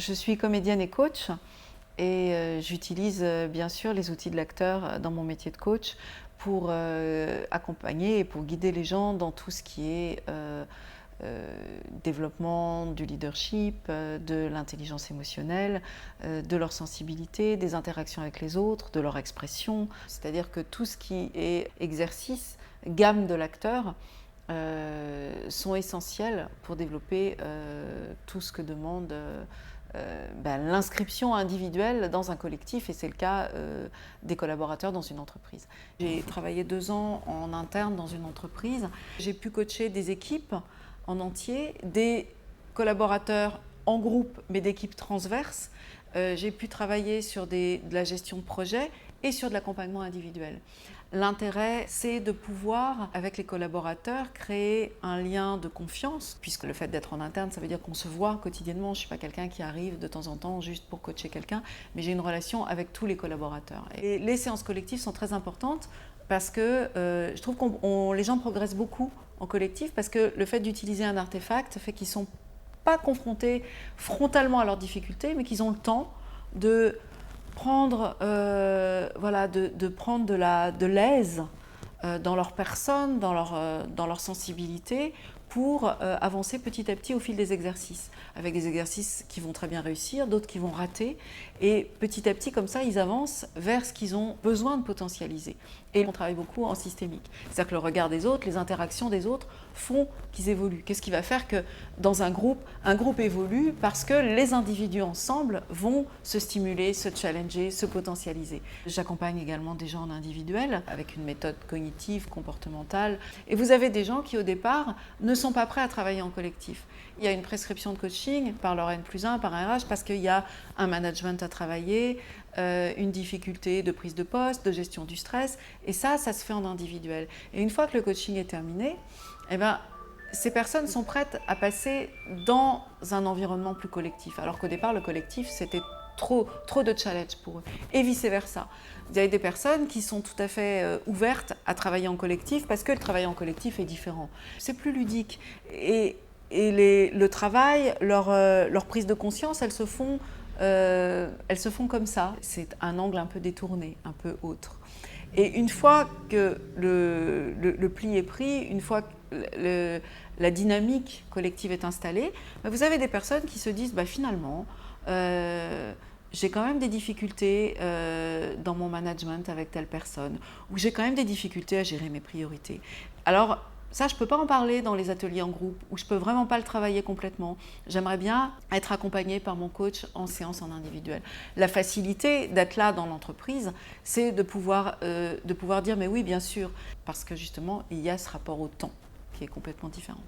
Je suis comédienne et coach et j'utilise bien sûr les outils de l'acteur dans mon métier de coach pour accompagner et pour guider les gens dans tout ce qui est développement du leadership, de l'intelligence émotionnelle, de leur sensibilité, des interactions avec les autres, de leur expression. C'est-à-dire que tout ce qui est exercice, gamme de l'acteur, sont essentiels pour développer tout ce que demande l'inscription individuelle dans un collectif, et c'est le cas des collaborateurs dans une entreprise. J'ai travaillé 2 ans en interne dans une entreprise. J'ai pu coacher des équipes en entier, des collaborateurs en groupe, mais d'équipes transverses. J'ai pu travailler sur de la gestion de projet et sur de l'accompagnement individuel. L'intérêt, c'est de pouvoir, avec les collaborateurs, créer un lien de confiance, puisque le fait d'être en interne, ça veut dire qu'on se voit quotidiennement. Je ne suis pas quelqu'un qui arrive de temps en temps juste pour coacher quelqu'un, mais j'ai une relation avec tous les collaborateurs. Et les séances collectives sont très importantes parce que je trouve que les gens progressent beaucoup en collectif, parce que le fait d'utiliser un artefact fait qu'ils ne sont pas confrontés frontalement à leurs difficultés, mais qu'ils ont le temps de prendre, de prendre de l'aise dans leur personne, dans leur sensibilité, pour avancer petit à petit au fil des exercices, avec des exercices qui vont très bien réussir, d'autres qui vont rater, et petit à petit, comme ça, ils avancent vers ce qu'ils ont besoin de potentialiser. Et on travaille beaucoup en systémique. C'est-à-dire que le regard des autres, les interactions des autres font qu'ils évoluent. Qu'est-ce qui va faire que dans un groupe évolue parce que les individus ensemble vont se stimuler, se challenger, se potentialiser. J'accompagne également des gens en individuel avec une méthode cognitive, comportementale. Et vous avez des gens qui, au départ, ne sont pas prêts à travailler en collectif. Il y a une prescription de coaching par leur N+1, par un RH, parce qu'il y a un management à travailler, une difficulté de prise de poste, de gestion du stress, et ça se fait en individuel. Et une fois que le coaching est terminé, ces personnes sont prêtes à passer dans un environnement plus collectif, alors qu'au départ, le collectif, c'était trop de challenge pour eux, et vice-versa. Vous avez des personnes qui sont tout à fait ouvertes à travailler en collectif parce que le travail en collectif est différent. C'est plus ludique. Et le travail, leur prise de conscience, elles se font comme ça. C'est un angle un peu détourné, un peu autre. Et une fois que le pli est pris, une fois que la dynamique collective est installée, vous avez des personnes qui se disent finalement, j'ai quand même des difficultés dans mon management avec telle personne, ou j'ai quand même des difficultés à gérer mes priorités. Alors, ça, je ne peux pas en parler dans les ateliers en groupe, ou je ne peux vraiment pas le travailler complètement. J'aimerais bien être accompagnée par mon coach en séance en individuel. La facilité d'être là dans l'entreprise, c'est de pouvoir dire « mais oui, bien sûr », parce que justement, il y a ce rapport au temps qui est complètement différent.